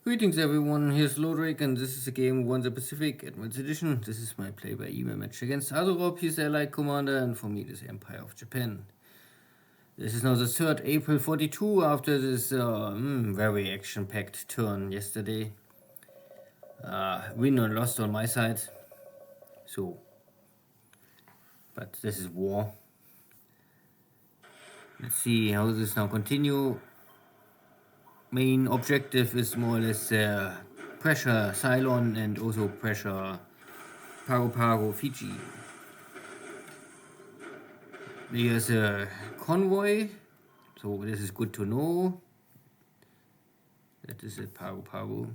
Greetings everyone, here's Lodrik and this is a game Won the Pacific Advanced Edition. This is my play-by-email match against AsuRob, he's the Allied Commander, and for me it is Empire of Japan. This is now the 3rd April 42 after this very action-packed turn yesterday. Win or lost on my side, but this is war. Let's see how this now continue. Main objective is more or less pressure Ceylon and also pressure Pago Fiji. There's a convoy, so this is good to know. That is at Pago.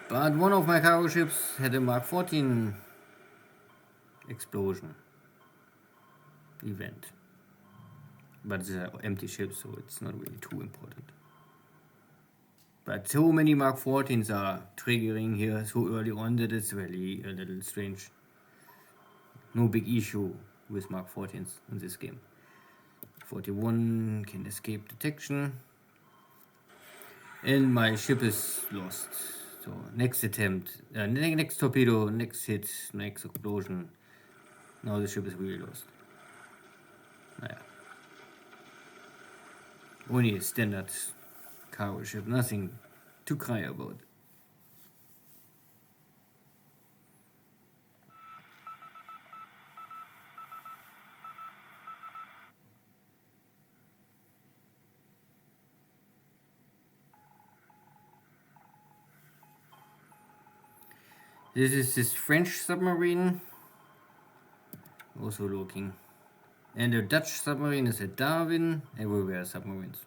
But one of my cargo ships had a Mark 14 explosion event. But it's an empty ship, so it's not really too important. But so many Mark 14s are triggering here so early on that it's really a little strange. No big issue with Mark 14s in this game. 41 can escape detection. And my ship is lost. So next attempt, next torpedo, next hit, next explosion. Now the ship is really lost. Naja. Only a standard cargo ship, nothing to cry about. This is this French submarine, also looking. And the Dutch submarine is at Darwin, everywhere submarines.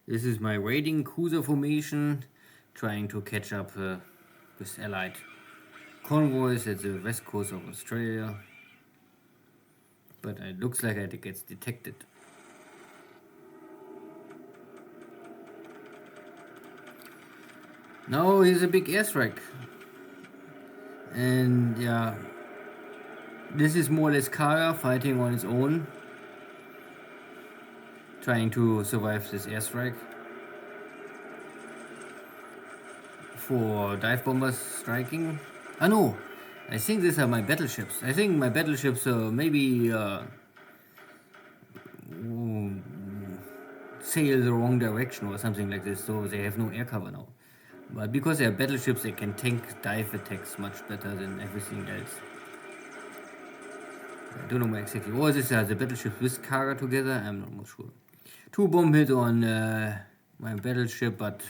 This is my raiding cruiser formation, trying to catch up with Allied convoys at the west coast of Australia. But it looks like it gets detected. Now here's a big airstrike. And yeah, this is more or less Kara fighting on its own, trying to survive this airstrike. 4 dive bombers striking. Ah no, I think these are my battleships. I think my battleships maybe sail the wrong direction or something like this, so they have no air cover now. But because they are battleships, they can tank dive attacks much better than everything else. I don't know exactly. Or these are the battleships with Kara together, I'm not sure. 2 bomb hits on my battleship, but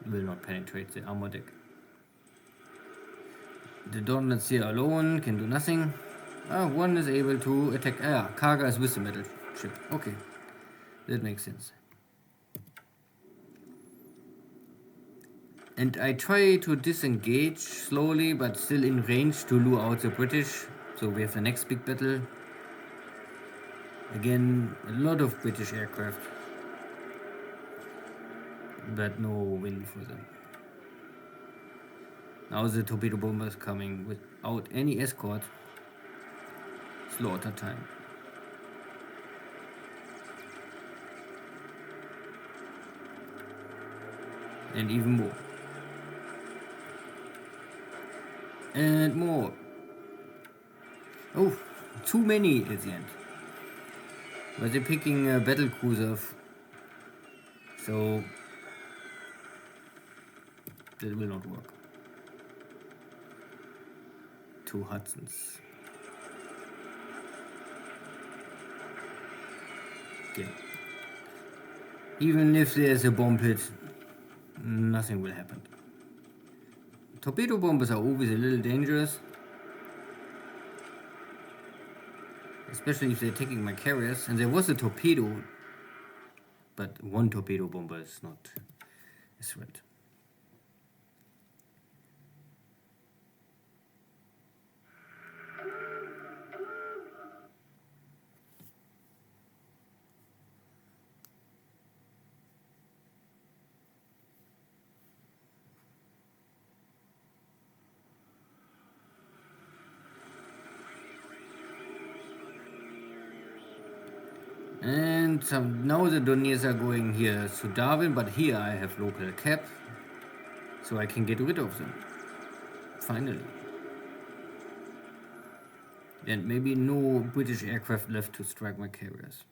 will not penetrate the armor deck. The Dauntlets here alone can do nothing. One is able to attack. Kara is with the battleship. Okay, that makes sense. And I try to disengage slowly, but still in range to lure out the British. So we have the next big battle. Again, a lot of British aircraft, but no win for them. Now the torpedo bombers coming without any escort. Slaughter time. And even more. And more. Oh, too many at the end. But they're picking a battle cruiser, so that will not work. 2 Hudsons. Okay. Even if there's a bomb hit, nothing will happen. Torpedo bombers are always a little dangerous, especially if they're taking my carriers. And there was a torpedo, but 1 torpedo bomber is not a threat. and now the Doniers are going here to Darwin, but here I have local cap, so I can get rid of them. Finally. And maybe no British aircraft left to strike my carriers.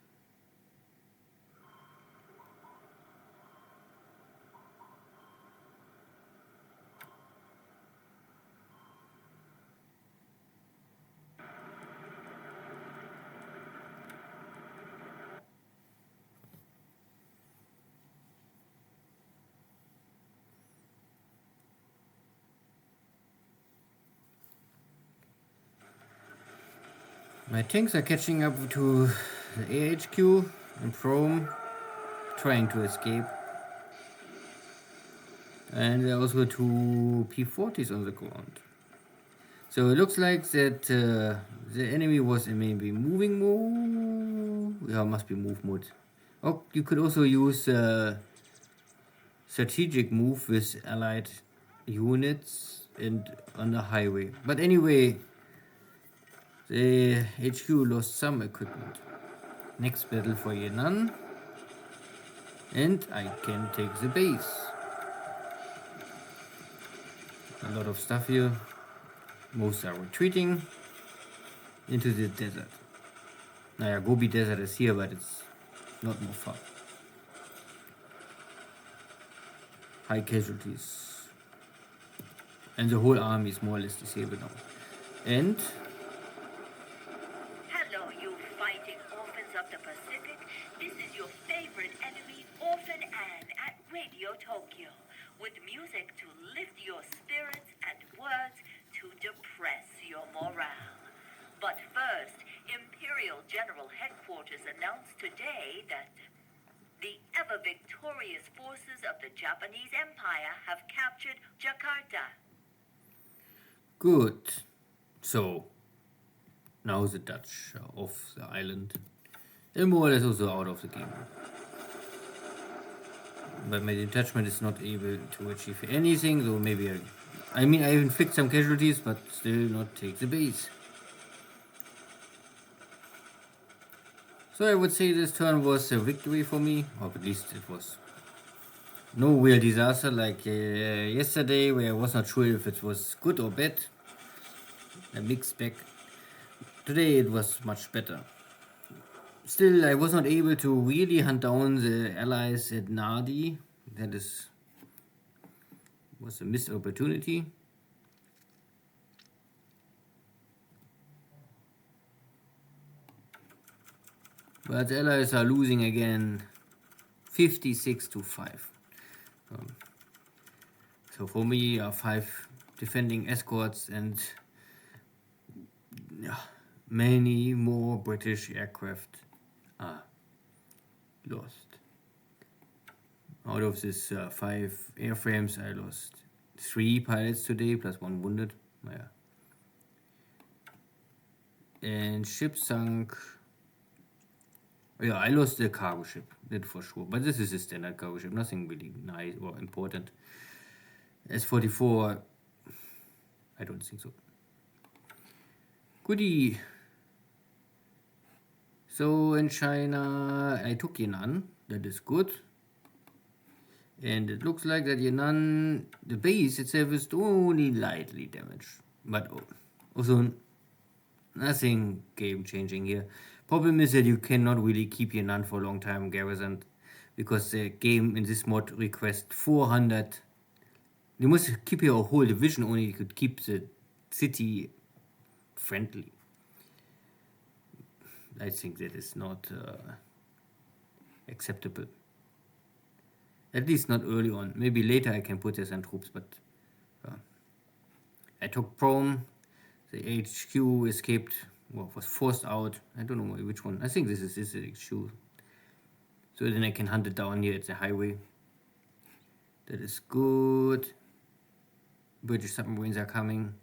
My tanks are catching up to the AHQ and Prom, trying to escape. And there are also two P-40s on the ground. So it looks like that the enemy was in maybe moving mode. Yeah, must be move mode. Oh, you could also use strategic move with allied units and on the highway. But anyway, the HQ lost some equipment. Next battle for Yan'an. And I can take the base. A lot of stuff here. Most are retreating into the desert. Naja, Gobi Desert is here, but it's not more far. High casualties. And the whole army is more or less disabled now. And hello, you fighting orphans of the Pacific. This is your favorite enemy, Orphan Anne, at Radio Tokyo, with music to lift your spirits and words to depress your morale. But first, Imperial General Headquarters announced today that the ever-victorious forces of the Japanese Empire have captured Jakarta. good. So, now the Dutch are off the island. They're more or less also out of the game. But my detachment is not able to achieve anything, so maybe I inflict some casualties, but still not take the base. So I would say this turn was a victory for me, or at least it was no real disaster like yesterday, where I was not sure if it was good or bad. A mixed bag. Today it was much better. Still, I was not able to really hunt down the allies at Nadi. That was a missed opportunity. But the allies are losing again 56-5. So for me, 5 defending escorts and many more British aircraft are lost. Out of this 5 airframes, I lost 3 pilots today, plus 1 wounded. Yeah. And ship sunk. Yeah, I lost the cargo ship, that for sure. But this is a standard cargo ship, nothing really nice or important. S-44, I don't think so. Goodie. So in China, I took Yan'an, that is good. And it looks like that Yan'an, the base itself is only lightly damaged. But also nothing game changing here. Problem is that you cannot really keep Yan'an for a long time garrisoned, because the game in this mod requests 400. You must keep your whole division, only you could keep the city friendly. I think that is not acceptable. At least not early on. Maybe later I can put there some troops, but I took Prom. The HQ escaped, well, was forced out. I don't know which one. I think this is the HQ. So then I can hunt it down here at the highway. That is good. British submarines are coming.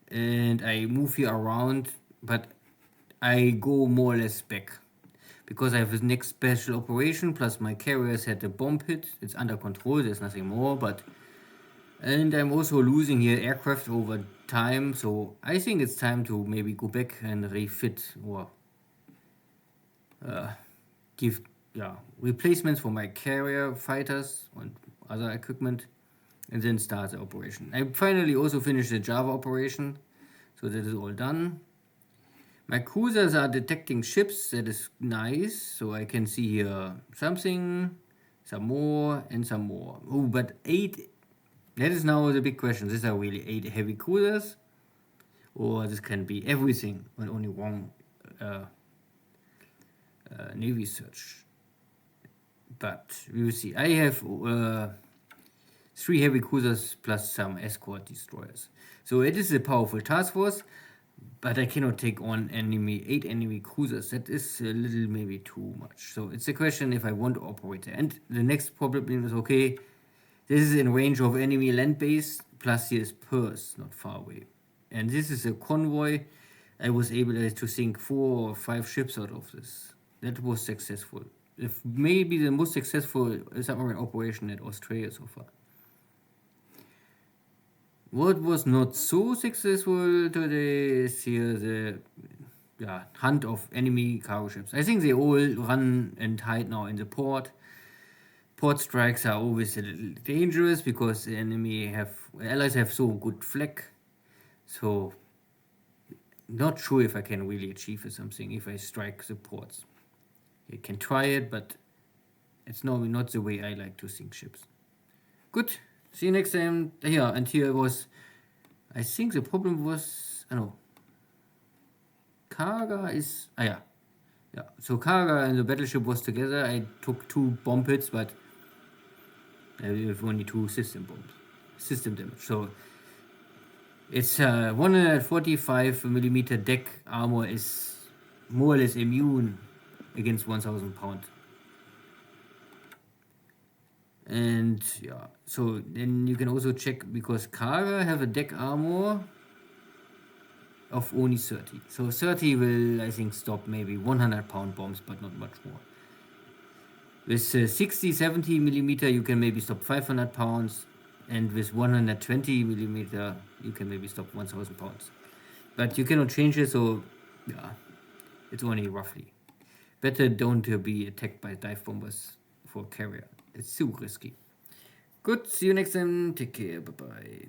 And I move here around, but I go more or less back. Because I have this next special operation, plus my carriers had a bomb hit. It's under control, there's nothing more, but... And I'm also losing here aircraft over time, so I think it's time to maybe go back and refit or give replacements for my carrier fighters and other equipment, and then start the operation. I finally also finished the Java operation, so that is all done. My cruisers are detecting ships, that is nice, so I can see here something, some more, and some more. Oh, but 8, that is now the big question. These are really 8 heavy cruisers, or this can be everything and only one Navy search. But we will see. I have 3 heavy cruisers plus some escort destroyers. So it is a powerful task force, but I cannot take on 8 enemy cruisers. That is a little maybe too much. So it's a question if I want to operate there. And the next problem is, okay, this is in range of enemy land base, plus here is Perth, not far away. And this is a convoy. I was able to sink 4 or 5 ships out of this. That was successful. If maybe the most successful submarine operation at Australia so far. What was not so successful today is here the hunt of enemy cargo ships. I think they all run and hide now in the port. Port strikes are always a little dangerous because the allies have so good flak. So not sure if I can really achieve something if I strike the ports. You can try it, but it's normally not the way I like to sink ships. Good. See you next time. Yeah, and here was, I think the problem was, Karga is, yeah. So Karga and the battleship was together. I took 2 bomb hits, but I have only 2 system damage. So it's 145mm deck armor is more or less immune against 1000 pound. And yeah, so then you can also check, because Karga have a deck armor of only 30. So 30 will, I think, stop maybe 100 pound bombs, but not much more. With 60-70mm you can maybe stop 500 pounds, and with 120mm you can maybe stop 1000 pounds. But you cannot change it, so yeah, it's only roughly. Better don't be attacked by dive bombers for carrier. It's too risky. Good, see you next time. Take care, bye bye.